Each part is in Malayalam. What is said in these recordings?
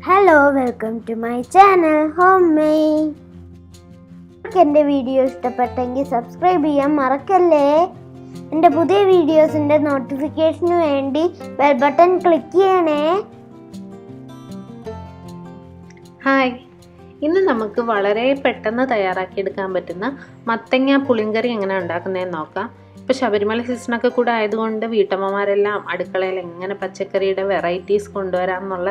Hello, welcome to my channel Homemade. എൻ്റെ വീഡിയോ ഇഷ്ടപ്പെട്ടെങ്കിൽ സബ്സ്ക്രൈബ് ചെയ്യാൻ മറക്കല്ലേ. എൻ്റെ പുതിയ വീഡിയോസിൻ്റെ നോട്ടിഫിക്കേഷന് വേണ്ടി ബെൽ ബട്ടൺ ക്ലിക്ക് ചെയ്യണേ. ഹായ്, ഇന്ന് നമുക്ക് വളരെ പെട്ടെന്ന് തയ്യാറാക്കിയെടുക്കാൻ പറ്റുന്ന മത്തങ്ങ പുളിങ്കറി എങ്ങനെ ഉണ്ടാക്കുന്നതെന്ന് നോക്കാം. ഇപ്പോൾ ശബരിമല സീസണൊക്കെ കൂടെ ആയതുകൊണ്ട് വീട്ടമ്മമാരെല്ലാം അടുക്കളയിൽ എങ്ങനെ പച്ചക്കറിയുടെ വെറൈറ്റീസ് കൊണ്ടുവരാം എന്നുള്ള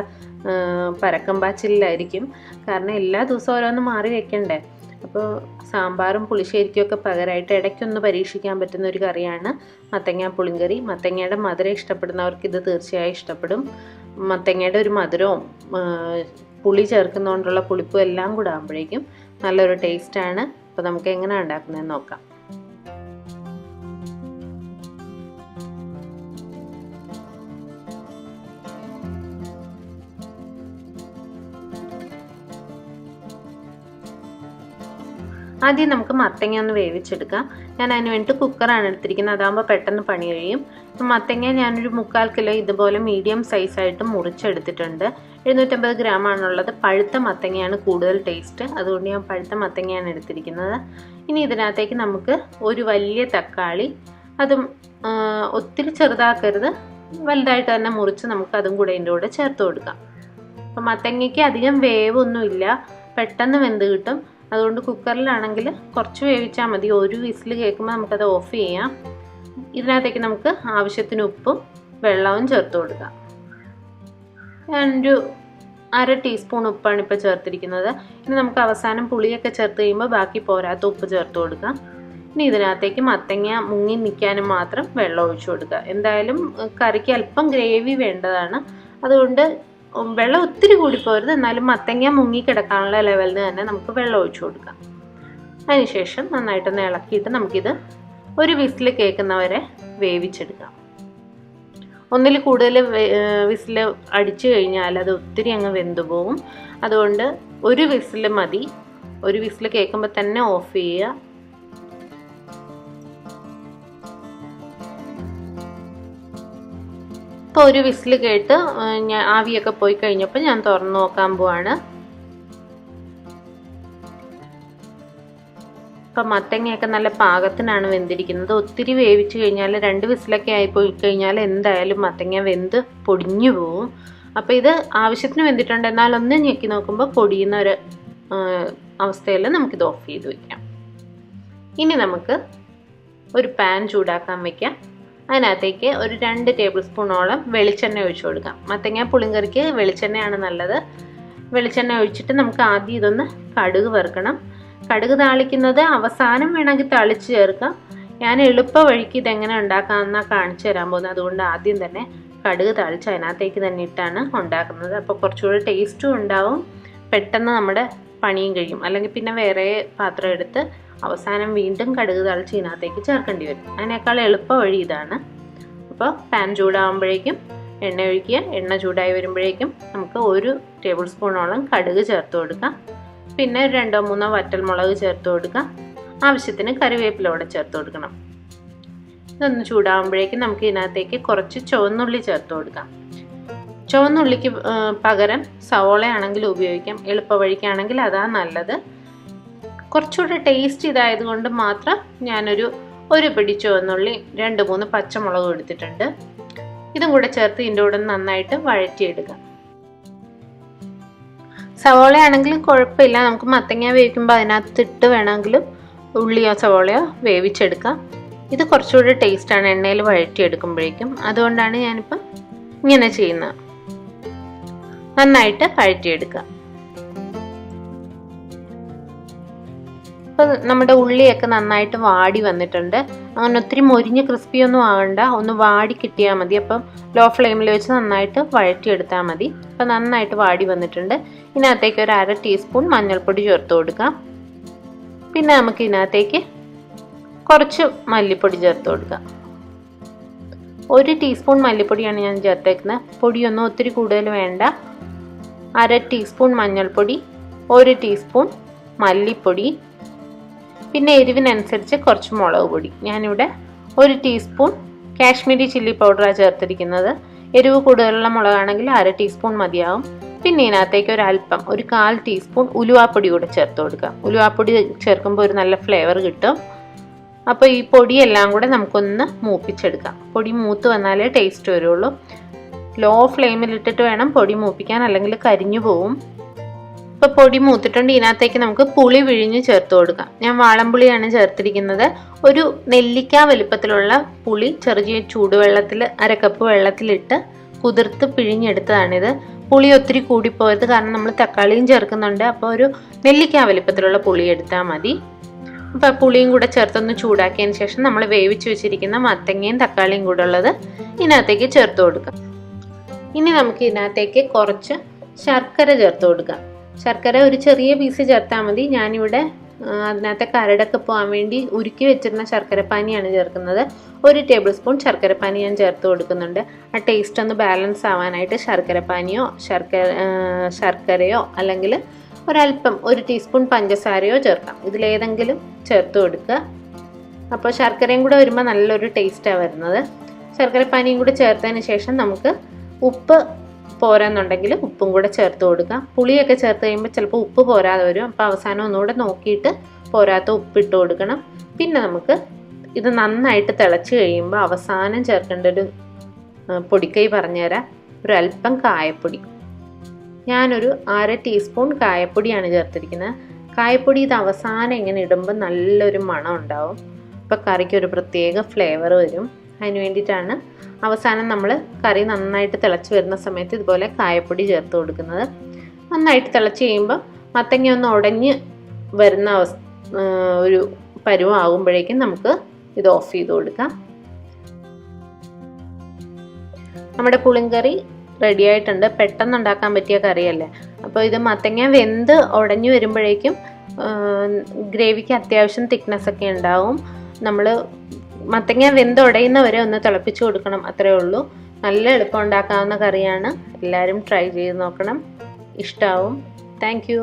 പരക്കം പാച്ചിലായിരിക്കും. കാരണം എല്ലാ ദിവസവും ഓരോന്ന് മാറി വെക്കണ്ടേ. അപ്പോൾ സാമ്പാറും പുളിശ്ശേരിക്കൊക്കെ പകരമായിട്ട് ഇടയ്ക്കൊന്ന് പരീക്ഷിക്കാൻ പറ്റുന്ന ഒരു കറിയാണ് മത്തങ്ങ പുളിങ്കറി. മത്തങ്ങയുടെ മധുരം ഇഷ്ടപ്പെടുന്നവർക്ക് ഇത് തീർച്ചയായും ഇഷ്ടപ്പെടും. മത്തങ്ങയുടെ ഒരു മധുരവും പുളി ചേർക്കുന്നതുകൊണ്ടുള്ള പുളിപ്പും എല്ലാം കൂടെ ആകുമ്പോഴേക്കും നല്ലൊരു ടേസ്റ്റാണ്. അപ്പോൾ നമുക്ക് എങ്ങനെയാണ് ഉണ്ടാക്കുന്നതെന്ന് നോക്കാം. ആദ്യം നമുക്ക് മത്തങ്ങ ഒന്ന് വേവിച്ചെടുക്കാം. ഞാൻ അതിന് വേണ്ടിയിട്ട് കുക്കറാണ് എടുത്തിരിക്കുന്നത്, അതാകുമ്പോൾ പെട്ടെന്ന് പണി കഴിയും. മത്തങ്ങ ഞാനൊരു 3/4 കിലോ ഇതുപോലെ മീഡിയം സൈസായിട്ട് മുറിച്ചെടുത്തിട്ടുണ്ട്. 750 ഗ്രാമാണുള്ളത്. പഴുത്ത മത്തങ്ങയാണ് കൂടുതൽ ടേസ്റ്റ്, അതുകൊണ്ട് ഞാൻ പഴുത്ത മത്തങ്ങയാണ് എടുത്തിരിക്കുന്നത്. ഇനി ഇതിനകത്തേക്ക് നമുക്ക് ഒരു വലിയ തക്കാളി, അതും ഒത്തിരി ചെറുതാക്കരുത്, വലുതായിട്ട് തന്നെ മുറിച്ച് നമുക്ക് അതും കൂടെ ഇതിൻ്റെ കൂടെ ചേർത്ത് കൊടുക്കാം. അപ്പം മത്തങ്ങയ്ക്ക് അധികം വേവൊന്നുമില്ല, പെട്ടെന്ന് വെന്ത് കിട്ടും. അതുകൊണ്ട് കുക്കറിലാണെങ്കിൽ കുറച്ച് വേവിച്ചാൽ മതി. ഒരു വിസിൽ കേൾക്കുമ്പോൾ നമുക്കത് ഓഫ് ചെയ്യാം. ഇതിനകത്തേക്ക് നമുക്ക് ആവശ്യത്തിന് ഉപ്പും വെള്ളവും ചേർത്ത് കൊടുക്കാം. ഞാനൊരു 1/2 ടീസ്പൂൺ ഉപ്പാണ് ഇപ്പോൾ ചേർത്തിരിക്കുന്നത്. ഇനി നമുക്ക് അവസാനം പുളിയൊക്കെ ചേർത്ത് കഴിയുമ്പോൾ ബാക്കി പോരാത്ത ഉപ്പ് ചേർത്ത് കൊടുക്കാം. ഇനി ഇതിനകത്തേക്ക് മത്തങ്ങ മുങ്ങി നിൽക്കാനും മാത്രം വെള്ളം ഒഴിച്ചു കൊടുക്കുക. എന്തായാലും കറിക്ക് അല്പം ഗ്രേവി വേണ്ടതാണ്, അതുകൊണ്ട് വെള്ളം ഒത്തിരി കൂടിപ്പോരുത്, എന്നാലും മത്തങ്ങ മുങ്ങിക്കിടക്കാനുള്ള ലെവലിന് തന്നെ നമുക്ക് വെള്ളം ഒഴിച്ചു കൊടുക്കാം. അതിനുശേഷം നന്നായിട്ടൊന്ന് ഇളക്കിയിട്ട് നമുക്കിത് ഒരു വിസിൽ കേൾക്കുന്നവരെ വേവിച്ചെടുക്കാം. ഒന്നിൽ കൂടുതൽ വിസിൽ അടിച്ചു കഴിഞ്ഞാൽ അത് ഒത്തിരി അങ്ങ് വെന്തു പോവും. അതുകൊണ്ട് ഒരു വിസിൽ മതി. ഒരു വിസിൽ കേൾക്കുമ്പോൾ തന്നെ ഓഫ് ചെയ്യുക. ഇപ്പോൾ ഒരു വിസിൽ കേട്ട് ഞാൻ ആവിയൊക്കെ പോയി കഴിഞ്ഞപ്പോൾ ഞാൻ തുറന്ന് നോക്കാൻ പോവാണ്. ഇപ്പം മത്തങ്ങയൊക്കെ നല്ല പാകത്തിനാണ് വെന്തിരിക്കുന്നത്. ഒത്തിരി വേവിച്ച് കഴിഞ്ഞാൽ 2 വിസിലൊക്കെ ആയിപ്പോയി കഴിഞ്ഞാൽ എന്തായാലും മത്തങ്ങ വെന്ത് പൊടിഞ്ഞു പോവും. അപ്പോൾ ഇത് ആവശ്യത്തിന് വെന്തിട്ടുണ്ട്, എന്നാൽ ഒന്ന് ഞെക്കി നോക്കുമ്പോൾ പൊടിയുന്ന ഒരു അവസ്ഥയിൽ നമുക്കിത് ഓഫ് ചെയ്ത് വയ്ക്കാം. ഇനി നമുക്ക് ഒരു പാൻ ചൂടാക്കാൻ വയ്ക്കാം. അതിനകത്തേക്ക് ഒരു 2 ടേബിൾ സ്പൂണോളം വെളിച്ചെണ്ണ ഒഴിച്ചു കൊടുക്കാം. മത്തങ്ങ പുളിങ്കറിക്ക് വെളിച്ചെണ്ണയാണ് നല്ലത്. വെളിച്ചെണ്ണ ഒഴിച്ചിട്ട് നമുക്ക് ആദ്യം ഇതൊന്ന് കടുക് വറുക്കണം. കടുക് താളിക്കുന്നത് അവസാനം വേണമെങ്കിൽ താളിച്ച് ചേർക്കാം. ഞാൻ എളുപ്പ വഴിക്ക് ഇതെങ്ങനെ ഉണ്ടാക്കാമെന്നാണ് കാണിച്ചു തരാൻ പോകുന്നത്. അതുകൊണ്ട് ആദ്യം തന്നെ കടുക് താളിച്ച് അതിനകത്തേക്ക് തന്നെ ഇട്ടാണ് ഉണ്ടാക്കുന്നത്. അപ്പോൾ കുറച്ചുകൂടി ടേസ്റ്റും ഉണ്ടാവും, പെട്ടെന്ന് നമ്മുടെ പണിയും കഴിയും. അല്ലെങ്കിൽ പിന്നെ വേറെ പാത്രം എടുത്ത് അവസാനം വീണ്ടും കടുക് താളിച്ച് ഇതിനകത്തേക്ക് ചേർക്കേണ്ടി വരും. അതിനേക്കാൾ എളുപ്പ വഴി ഇതാണ്. അപ്പോൾ പാൻ ചൂടാകുമ്പോഴേക്കും എണ്ണ ഒഴിക്കുക. എണ്ണ ചൂടായി വരുമ്പോഴേക്കും നമുക്ക് 1 ടേബിൾ സ്പൂണോളം കടുക് ചേർത്ത് കൊടുക്കാം. പിന്നെ 2-3 വറ്റൽമുളക് ചേർത്ത് കൊടുക്കാം. ആവശ്യത്തിന് കറിവേപ്പിലൂടെ ചേർത്ത് കൊടുക്കണം. ഇതൊന്ന് ചൂടാകുമ്പോഴേക്കും നമുക്ക് ഇതിനകത്തേക്ക് കുറച്ച് ചുവന്നുള്ളി ചേർത്ത് കൊടുക്കാം. ചുവന്നുള്ളിക്ക് പകരം സവോളയാണെങ്കിൽ ഉപയോഗിക്കാം. എളുപ്പ വഴിക്കാണെങ്കിൽ അതാണ് നല്ലത്. കുറച്ചുകൂടെ ടേസ്റ്റ് ഇതായതുകൊണ്ട് മാത്രം ഒരു പിടി ചുവന്നുള്ളി 2-3 പച്ചമുളകും എടുത്തിട്ടുണ്ട്. ഇതും കൂടെ ചേർത്ത് ഇതിൻ്റെ കൂടെ നന്നായിട്ട് വഴറ്റിയെടുക്കാം. സവോളയാണെങ്കിലും കുഴപ്പമില്ല, നമുക്ക് മത്തങ്ങ വേവിക്കുമ്പോൾ അതിനകത്തിട്ട് വേണമെങ്കിലും ഉള്ളിയോ സവോളയോ വേവിച്ചെടുക്കാം. ഇത് കുറച്ചുകൂടെ ടേസ്റ്റാണ് എണ്ണയിൽ വഴറ്റിയെടുക്കുമ്പോഴേക്കും. അതുകൊണ്ടാണ് ഞാനിപ്പം ഇങ്ങനെ ചെയ്യുന്നത്. നന്നായിട്ട് വഴറ്റിയെടുക്കുക. ഇപ്പോൾ നമ്മുടെ ഉള്ളിയൊക്കെ നന്നായിട്ട് വാടി വന്നിട്ടുണ്ട്. അങ്ങനെ ഒത്തിരി മൊരിഞ്ഞ് ക്രിസ്പിയൊന്നും ആകണ്ട, ഒന്ന് വാടി കിട്ടിയാൽ മതി. അപ്പം ലോ ഫ്ലെയിമിൽ വെച്ച് നന്നായിട്ട് വഴറ്റിയെടുത്താൽ മതി. അപ്പം നന്നായിട്ട് വാടി വന്നിട്ടുണ്ട്. ഇതിനകത്തേക്ക് ഒരു 1/2 ടീസ്പൂൺ മഞ്ഞൾപ്പൊടി ചേർത്ത് കൊടുക്കാം. പിന്നെ നമുക്ക് ഇതിനകത്തേക്ക് കുറച്ച് മല്ലിപ്പൊടി ചേർത്ത് കൊടുക്കാം. 1 ടീസ്പൂൺ മല്ലിപ്പൊടിയാണ് ഞാൻ ചേർത്തേക്കുന്നത്. പൊടിയൊന്നും ഒത്തിരി കൂടുതൽ വേണ്ട. 1/2 ടീസ്പൂൺ മഞ്ഞൾപ്പൊടി, 1 ടീസ്പൂൺ മല്ലിപ്പൊടി, പിന്നെ എരിവിനനുസരിച്ച് കുറച്ച് മുളക് പൊടി. ഞാനിവിടെ 1 ടീസ്പൂൺ കാശ്മീരി ചില്ലി പൗഡറാണ് ചേർത്തിരിക്കുന്നത്. എരിവ് കൂടുതലുള്ള മുളകാണെങ്കിൽ 1/2 ടീസ്പൂൺ മതിയാവും. പിന്നെ ഇതിനകത്തേക്ക് ഒരല്പം ഒരു 1/4 ടീസ്പൂൺ ഉലുവാപ്പൊടി കൂടെ ചേർത്ത് കൊടുക്കാം. ഉലുവാപ്പൊടി ചേർക്കുമ്പോൾ ഒരു നല്ല ഫ്ലേവർ കിട്ടും. അപ്പോൾ ഈ പൊടിയെല്ലാം കൂടെ നമുക്കൊന്ന് മൂപ്പിച്ചെടുക്കാം. പൊടി മൂത്ത് വന്നാലേ ടേസ്റ്റ് വരുള്ളൂ. ലോ ഫ്ലെയിമിലിട്ടിട്ട് വേണം പൊടി മൂപ്പിക്കാൻ, അല്ലെങ്കിൽ കരിഞ്ഞു പോവും. ഇപ്പോൾ പൊടി മൂത്തിട്ടുണ്ട്. ഇതിനകത്തേക്ക് നമുക്ക് പുളി പിഴിഞ്ഞ് ചേർത്ത് കൊടുക്കാം. ഞാൻ വാളംപുളിയാണ് ചേർത്തിരിക്കുന്നത്. ഒരു നെല്ലിക്ക വലുപ്പത്തിലുള്ള പുളി ചെറിയ ചൂടുവെള്ളത്തിൽ 1/2 കപ്പ് വെള്ളത്തിലിട്ട് കുതിർത്ത് പിഴിഞ്ഞെടുത്തതാണിത്. പുളി ഒത്തിരി കൂടിപ്പോയത് കാരണം നമ്മൾ തക്കാളിയും ചേർക്കുന്നുണ്ട്. അപ്പോൾ ഒരു നെല്ലിക്ക വലുപ്പത്തിലുള്ള പുളി എടുത്താൽ മതി. അപ്പോൾ പുളിയും കൂടെ ചേർത്തൊന്ന് ചൂടാക്കിയതിന് ശേഷം നമ്മൾ വേവിച്ച് വെച്ചിരിക്കുന്ന മത്തങ്ങയും തക്കാളിയും കൂടെ ഉള്ളത് ഇതിനകത്തേക്ക് ചേർത്ത് കൊടുക്കാം. ഇനി നമുക്ക് ഇതിനകത്തേക്ക് കുറച്ച് ശർക്കര ചേർത്ത് കൊടുക്കാം. ശർക്കര ഒരു ചെറിയ പീസ് ചേർത്താൽ മതി. ഞാനിവിടെ അതിനകത്തെ കരടൊക്കെ പോകാൻ വേണ്ടി ഉരുക്കി വെച്ചിരുന്ന ശർക്കരപ്പാനിയാണ് ചേർക്കുന്നത്. 1 ടേബിൾ സ്പൂൺ ശർക്കരപ്പാനി ഞാൻ ചേർത്ത് കൊടുക്കുന്നുണ്ട്. ആ ടേസ്റ്റ് ഒന്ന് ബാലൻസ് ആവാനായിട്ട് ശർക്കരപ്പാനിയോ ശർക്കരയോ അല്ലെങ്കിൽ ഒരല്പം 1 ടീസ്പൂൺ പഞ്ചസാരയോ ചേർക്കാം. ഇതിലേതെങ്കിലും ചേർത്ത് കൊടുക്കുക. അപ്പോൾ ശർക്കരയും കൂടെ വരുമ്പോൾ നല്ലൊരു ടേസ്റ്റാണ് വരുന്നത്. ശർക്കരപ്പാനിയും കൂടെ ചേർത്തതിന് ശേഷം നമുക്ക് ഉപ്പ് പോരാന്നുണ്ടെങ്കിൽ ഉപ്പും കൂടെ ചേർത്ത് കൊടുക്കാം. പുളിയൊക്കെ ചേർത്ത് കഴിയുമ്പോൾ ചിലപ്പോൾ ഉപ്പ് പോരാതെ വരും. അപ്പോൾ അവസാനം ഒന്നുകൂടെ നോക്കിയിട്ട് പോരാത്ത ഉപ്പിട്ട് കൊടുക്കണം. പിന്നെ നമുക്ക് ഇത് നന്നായിട്ട് തിളച്ച് കഴിയുമ്പോൾ അവസാനം ചേർക്കേണ്ട ഒരു പൊടിക്കൈ പറഞ്ഞുതരാം. ഒരല്പം കായപ്പൊടി. ഞാനൊരു 1/2 ടീസ്പൂൺ കായപ്പൊടിയാണ് ചേർത്തിരിക്കുന്നത്. കായപ്പൊടി ഇത് അവസാനം ഇങ്ങനെ ഇടുമ്പോൾ നല്ലൊരു മണം ഉണ്ടാവും. അപ്പോൾ കറിക്ക് ഒരു പ്രത്യേക ഫ്ലേവർ വരും. അതിന് വേണ്ടിയിട്ടാണ് അവസാനം നമ്മൾ കറി നന്നായിട്ട് തിളച്ച് വരുന്ന സമയത്ത് ഇതുപോലെ കായപ്പൊടി ചേർത്ത് കൊടുക്കുന്നത്. നന്നായിട്ട് തിളച്ച് കഴിയുമ്പോൾ മത്തങ്ങ ഒന്ന് ഉടഞ്ഞ് വരുന്ന ഒരു പരുവാകുമ്പോഴേക്കും നമുക്ക് ഇത് ഓഫ് ചെയ്ത് കൊടുക്കാം. നമ്മുടെ പുളിങ്കറി റെഡി ആയിട്ടുണ്ട്. പെട്ടെന്ന് ഉണ്ടാക്കാൻ പറ്റിയ കറിയല്ലേ. അപ്പോൾ ഇത് മത്തങ്ങ വെന്ത് ഉടഞ്ഞു വരുമ്പോഴേക്കും ഗ്രേവിക്ക് അത്യാവശ്യം തിക്നെസ് ഒക്കെ ഉണ്ടാവും. നമ്മൾ മത്തങ്ങ വെന്ത് ഉടയുന്നവരെ ഒന്ന് തിളപ്പിച്ച് കൊടുക്കണം, അത്രേ ഉള്ളൂ. നല്ല എളുപ്പം ഉണ്ടാക്കാവുന്ന കറിയാണ്. എല്ലാവരും ട്രൈ ചെയ്ത് നോക്കണം, ഇഷ്ടമാവും. Thank you.